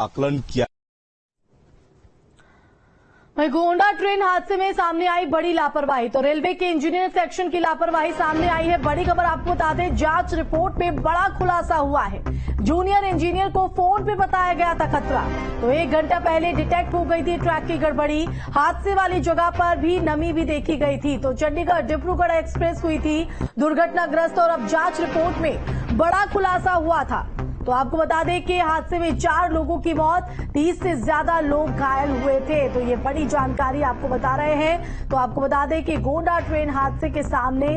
आकलन किया। गोंडा ट्रेन हादसे में सामने आई बड़ी लापरवाही। तो रेलवे के इंजीनियर सेक्शन की लापरवाही सामने आई है। बड़ी खबर आपको बता दें, जांच रिपोर्ट में बड़ा खुलासा हुआ है। जूनियर इंजीनियर को फोन पे बताया गया था खतरा, तो 1 घंटा पहले डिटेक्ट हो गई थी ट्रैक की गड़बड़ी। हादसे वाली जगह पर भी नमी भी देखी गई थी। तो चंडीगढ़ डिब्रूगढ़ एक्सप्रेस हुई थी दुर्घटनाग्रस्त और अब जांच रिपोर्ट में बड़ा खुलासा हुआ था। तो आपको बता दें कि हादसे में 4 लोगों की मौत, 30 से ज्यादा लोग घायल हुए थे। तो ये बड़ी जानकारी आपको बता रहे हैं। तो आपको बता दें कि गोंडा ट्रेन हादसे के सामने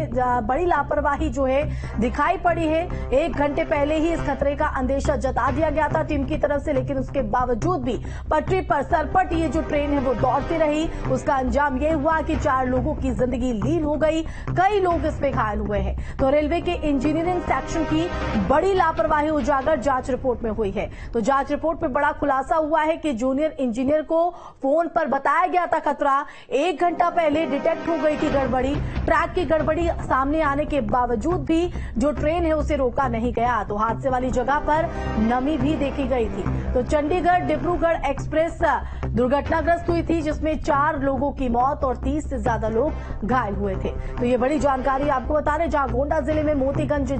बड़ी लापरवाही जो है दिखाई पड़ी है। 1 घंटे पहले ही इस खतरे का अंदेशा जता दिया गया था टीम की तरफ से, लेकिन उसके बावजूद भी पटरी पर सरपट ये जो ट्रेन है वो दौड़ती रही। उसका अंजाम ये हुआ कि 4 लोगों की जिंदगी लीन हो गई, कई लोग इसमें घायल हुए हैं। तो रेलवे के इंजीनियरिंग सेक्शन की बड़ी लापरवाही उजागर जांच रिपोर्ट में हुई है। तो जांच रिपोर्ट में बड़ा खुलासा हुआ है कि जूनियर इंजीनियर को फोन पर बताया गया था खतरा, 1 घंटा पहले डिटेक्ट हो गई थी गड़बड़ी। ट्रैक की गड़बड़ी सामने आने के बावजूद भी जो ट्रेन है उसे रोका नहीं गया। तो हादसे वाली जगह पर नमी भी देखी गई थी। तो चंडीगढ़ डिब्रूगढ़ एक्सप्रेस दुर्घटनाग्रस्त हुई थी, जिसमें 4 लोगों की मौत और 30 से ज्यादा लोग घायल हुए थे। तो ये बड़ी जानकारी आपको बता रहे, जहां गोंडा जिले में मोतीगंज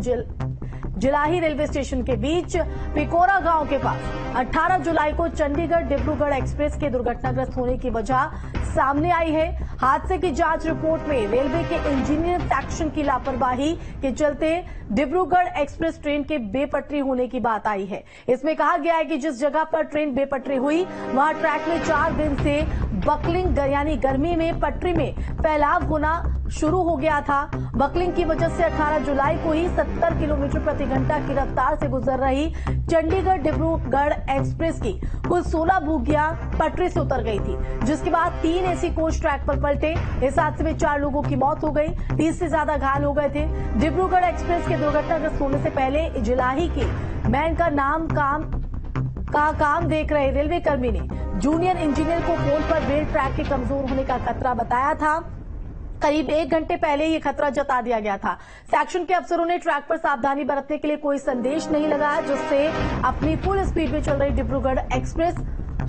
जिलाही रेलवे स्टेशन के बीच पिकोरा गांव के पास 18 जुलाई को चंडीगढ़ डिब्रूगढ़ एक्सप्रेस के दुर्घटनाग्रस्त होने की वजह सामने आई है। हादसे की जांच रिपोर्ट में रेलवे के इंजीनियर सेक्शन की लापरवाही के चलते डिब्रूगढ़ एक्सप्रेस ट्रेन के बेपटरी होने की बात आई है। इसमें कहा गया है कि जिस जगह पर ट्रेन बेपटरी हुई वहां ट्रैक में 4 दिन से बकलिंग यानी गर्मी में पटरी में फैलाव होना शुरू हो गया था। बकलिंग की वजह से 18 जुलाई को ही 70 किलोमीटर प्रति घंटा की रफ्तार से गुजर रही चंडीगढ़ डिब्रूगढ़ एक्सप्रेस की कुल 16 बोगियां पटरी से उतर गई थी, जिसके बाद 3 एसी कोच ट्रैक पर पलटे। इस हादसे में 4 लोगों की मौत हो गई, 30 से ज्यादा घायल हो गए थे। डिब्रूगढ़ एक्सप्रेस के दुर्घटनाग्रस्त होने से पहले जिलाही के मैन का काम देख रहे रेलवे कर्मी ने जूनियर इंजीनियर को फोन पर रेल ट्रैक के कमजोर होने का खतरा बताया था। करीब 1 घंटे पहले ये खतरा जता दिया गया था। सेक्शन के अफसरों ने ट्रैक पर सावधानी बरतने के लिए कोई संदेश नहीं लगाया, जिससे अपनी फुल स्पीड में चल रही डिब्रूगढ़ एक्सप्रेस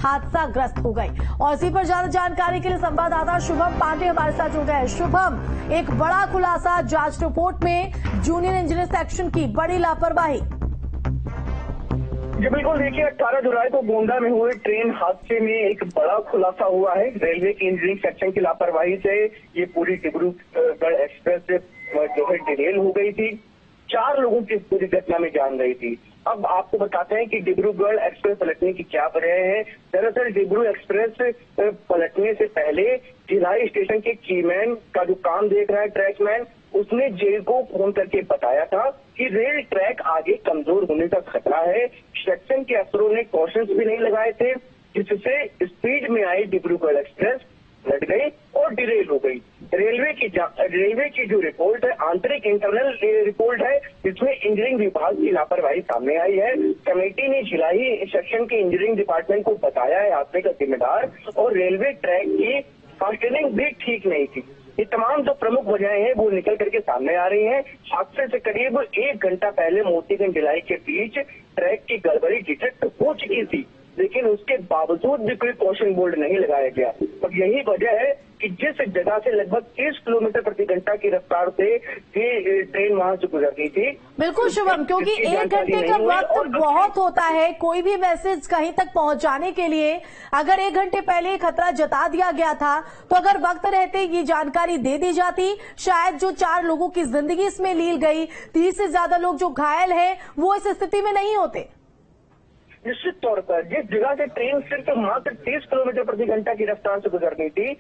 हादसाग्रस्त हो गई। और इसी पर ज्यादा जानकारी के लिए संवाददाता शुभम पांडे हमारे साथ जुड़ गए। शुभम, एक बड़ा खुलासा जांच रिपोर्ट में जूनियर इंजीनियर सेक्शन की बड़ी लापरवाही। जी बिल्कुल, देखिए 18 जुलाई को गोंडा में हुए ट्रेन हादसे में एक बड़ा खुलासा हुआ है। रेलवे की इंजीनियरिंग सेक्शन की लापरवाही से ये पूरी डिब्रूगढ़ एक्सप्रेस जो है डिरेल हो गई थी। 4 लोगों की पूरी घटना में जान गई थी। अब आपको बताते हैं कि डिब्रूगढ़ एक्सप्रेस पलटने की क्या वजह है। दरअसल डिब्रू एक्सप्रेस पलटने से पहले जिलाही स्टेशन के कीमैन का जो काम देख रहा है ट्रैकमैन, उसने जेल को फोन करके बताया था कि रेल ट्रैक आगे कमजोर होने का खतरा है। सेक्शन के अफसरों ने कॉशंस भी नहीं लगाए थे, जिससे स्पीड में आई डिब्रूगढ़ एक्सप्रेस लट गई और डिरेल हो गई। रेलवे की जो रिपोर्ट है, आंतरिक इंटरनल रिपोर्ट है, जिसमें इंजीनियरिंग विभाग की लापरवाही सामने आई है। कमेटी ने जिलाही सेक्शन के इंजीनियरिंग डिपार्टमेंट को बताया है हादसे का जिम्मेदार, और रेलवे ट्रैक की फास्टनिंग भी ठीक नहीं थी। ये तमाम जो प्रमुख वजहें हैं वो निकल करके सामने आ रही हैं। हादसे से करीब 1 घंटा पहले मोतीगंज जिलाई के बीच ट्रैक की गड़बड़ी डिटेक्ट हो चुकी थी, लेकिन उसके बावजूद भी कोई कॉशन बोर्ड नहीं लगाया गया। और यही वजह है कि जिस जगह से लगभग 30 किलोमीटर प्रति घंटा की रफ्तार से ट्रेन वहां से गुजर गई थी। बिल्कुल शुभम, क्योंकि 1 घंटे का वक्त बहुत होता है कोई भी मैसेज कहीं तक पहुंचाने के लिए। अगर 1 घंटे पहले खतरा जता दिया गया था, तो अगर वक्त रहते ये जानकारी दे दी जाती, शायद जो 4 लोगों की जिंदगी इसमें लील गई, 30 से ज्यादा लोग जो घायल हैं, वो इस स्थिति में नहीं होते। निश्चित तौर पर जिस जगह से ट्रेन सिर्फ मात्र 30 किलोमीटर प्रति घंटा की रफ्तार से गुजर गई थी,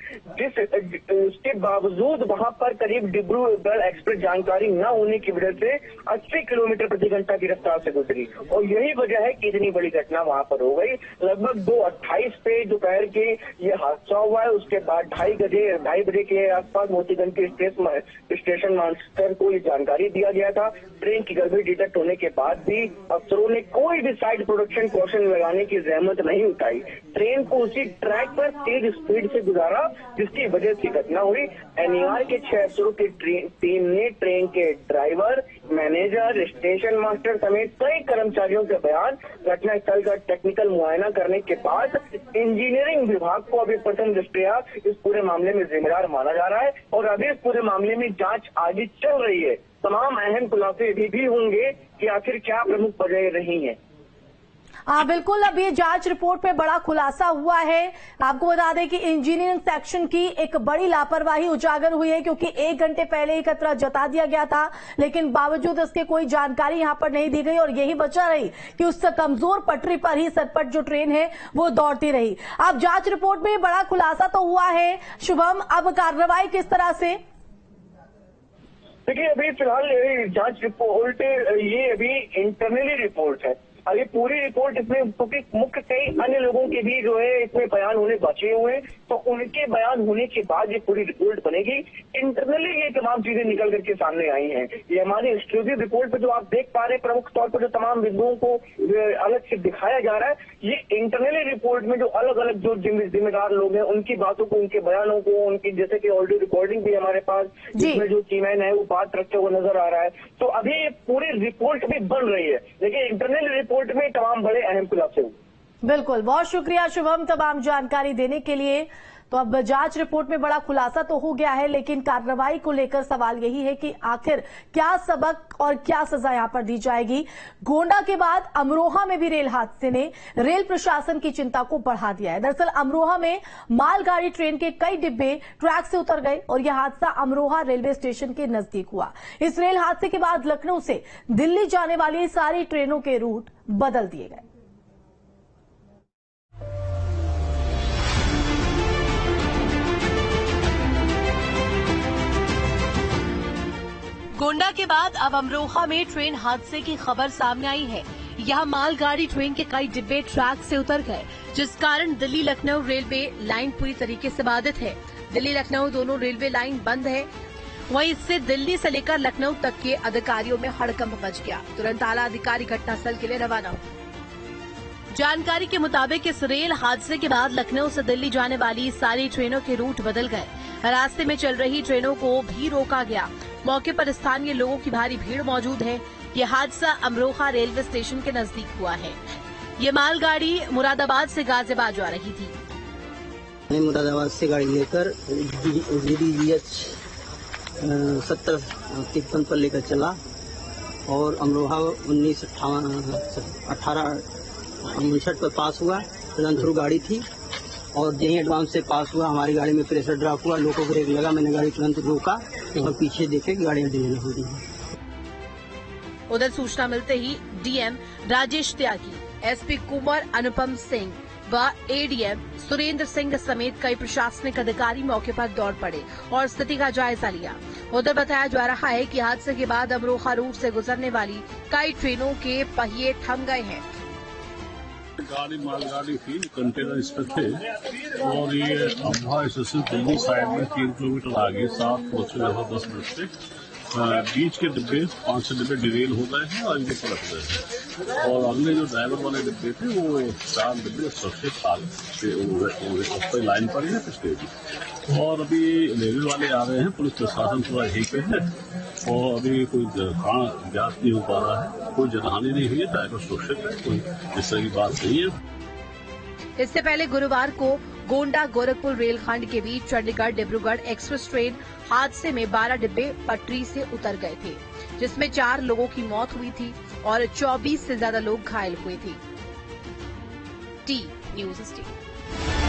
उसके बावजूद वहां पर करीब डिब्रूगढ़ एक्सप्रेस जानकारी न होने की वजह से 80 किलोमीटर प्रति घंटा की रफ्तार से गुजरी, और यही वजह है कि इतनी बड़ी घटना वहां पर हो गई। लगभग 2:28 पे दोपहर के ये हादसा हुआ है। उसके बाद 2:30 बजे के आसपास मोतीगंज के स्टेशन मास्टर को ये जानकारी दिया गया था। ट्रेन की गड़बड़ी डिटेक्ट होने के बाद भी अफसरों ने कोई भी साइड प्रोडक्शन प्रिकॉशन लगाने की जहमत नहीं उठाई। ट्रेन को उसी ट्रैक पर तेज स्पीड से गुजारा, जिसकी वजह से घटना हुई। एनईआर के 6 अफसरों की टीम ने ट्रेन के ड्राइवर, मैनेजर, स्टेशन मास्टर समेत कई कर्मचारियों के बयान, घटनास्थल का टेक्निकल मुआयना करने के बाद इंजीनियरिंग विभाग को अभी प्रथम दृष्टया इस पूरे मामले में जिम्मेदार माना जा रहा है और अभी इस पूरे मामले में जांच आगे चल रही है। तमाम अहम खुलासे भी होंगे कि आखिर क्या प्रमुख वजह रही हैं। हाँ बिल्कुल, अब ये जांच रिपोर्ट में बड़ा खुलासा हुआ है। आपको बता दें कि इंजीनियरिंग सेक्शन की एक बड़ी लापरवाही उजागर हुई है, क्योंकि 1 घंटे पहले ही खतरा जता दिया गया था, लेकिन बावजूद इसके कोई जानकारी यहां पर नहीं दी गई और यही वजह रही कि उस कमजोर पटरी पर ही सतपट जो ट्रेन है वो दौड़ती रही। अब जांच रिपोर्ट में बड़ा खुलासा तो हुआ है शुभम, अब कार्रवाई किस तरह से? देखिए, अभी फिलहाल जांच रिपोर्ट ये अभी इंटरनली रिपोर्ट है। अभी पूरी रिपोर्ट इसमें, क्योंकि मुख्य कई अन्य लोगों के भी जो है इसमें बयान होने बचे हुए हैं, तो उनके बयान होने के बाद ये पूरी रिपोर्ट बनेगी। इंटरनली ये तमाम चीजें निकल करके सामने आई हैं। ये हमारी एक्सक्लूसिव रिपोर्ट पे जो आप देख पा रहे हैं, प्रमुख तौर पर जो तमाम बिंदुओं को अलग से दिखाया जा रहा है, ये इंटरनली रिपोर्ट में जो अलग अलग जो जिम्मेदार लोग हैं उनकी बातों को, उनके बयानों को, उनकी जैसे कि ऑडियो रिकॉर्डिंग भी हमारे पास, जिसमें जो चीमैन है वो बात रखते हुए नजर आ रहा है। तो अभी ये पूरी रिपोर्ट भी बन रही है, लेकिन इंटरनल रिपोर्ट में तमाम बड़े अहम खुलासे हुए। बिल्कुल, बहुत शुक्रिया शुभम तमाम जानकारी देने के लिए। तो अब जांच रिपोर्ट में बड़ा खुलासा तो हो गया है, लेकिन कार्रवाई को लेकर सवाल यही है कि आखिर क्या सबक और क्या सजा यहां पर दी जाएगी। गोंडा के बाद अमरोहा में भी रेल हादसे ने रेल प्रशासन की चिंता को बढ़ा दिया है। दरअसल अमरोहा में मालगाड़ी ट्रेन के कई डिब्बे ट्रैक से उतर गए और यह हादसा अमरोहा रेलवे स्टेशन के नजदीक हुआ। इस रेल हादसे के बाद लखनऊ से दिल्ली जाने वाली सारी ट्रेनों के रूट बदल दिए गए। गोंडा के बाद अब अमरोहा में ट्रेन हादसे की खबर सामने आई है। यहां मालगाड़ी ट्रेन के कई डिब्बे ट्रैक से उतर गए, जिस कारण दिल्ली लखनऊ रेलवे लाइन पूरी तरीके से बाधित है। दिल्ली लखनऊ दोनों रेलवे लाइन बंद है। वहीं इससे दिल्ली से लेकर लखनऊ तक के अधिकारियों में हड़कंप मच गया। तुरंत आला अधिकारी घटनास्थल के लिए रवाना हुए। जानकारी के मुताबिक इस रेल हादसे के बाद लखनऊ से दिल्ली जाने वाली सारी ट्रेनों के रूट बदल गए। रास्ते में चल रही ट्रेनों को भी रोका गया। मौके पर स्थानीय लोगों की भारी भीड़ मौजूद है। ये हादसा अमरोहा रेलवे स्टेशन के नजदीक हुआ है। ये मालगाड़ी मुरादाबाद से गाजियाबाद जा रही थी। मैं मुरादाबाद से गाड़ी लेकर DDGH 7053 पर लेकर चला और अमरोहा 1859 पर पास हुआ। रन थ्रू गाड़ी थी और यही एडवांस से पास हुआ। हमारी गाड़ी में प्रेशर ड्रॉप हुआ, लोको ब्रेक लगा, मैंने गाड़ी तुरंत रोका और पीछे देखे कि गाड़ियां डिले हो रही हैं। उधर सूचना मिलते ही DM राजेश त्यागी, SP कुंवर अनुपम सिंह व ADM सुरेंद्र सिंह समेत कई प्रशासनिक अधिकारी मौके पर दौड़ पड़े और स्थिति का जायजा लिया। उधर बताया जा रहा है कि हादसे के बाद अमरोहा रूट से गुजरने वाली कई ट्रेनों के पहिए थम गए हैं। गाड़ी मालगाड़ी थी, कंटेनर इस पे थे और ये अमरोहा स्टेशन दिल्ली साइड में 3 किलोमीटर आगे 7 बजे 10 मिनट से बीच के डिब्बे 5 डिब्बे डिरेल हो गए हैं और इनके पलट गए हैं और अगले जो ड्राइवर वाले डिब्बे थे वो 4 डिब्बे सुरक्षित लाइन पर ही स्टे थी और अभी रेलवे वाले आ रहे हैं। पुलिस प्रशासन थोड़ा यहीं पे है और अभी कोई जांच नहीं हो पा रहा है, कोई जनहानि नहीं हुई है, ड्राइवर सुरक्षित है, कोई इस तरह की बात नहीं है। इससे पहले गुरुवार को गोंडा गोरखपुर रेलखंड के बीच चंडीगढ़ डिब्रूगढ़ एक्सप्रेस ट्रेन हादसे में 12 डिब्बे पटरी से उतर गए थे, जिसमें 4 लोगों की मौत हुई थी और 24 से ज्यादा लोग घायल हुए थे। T News Station।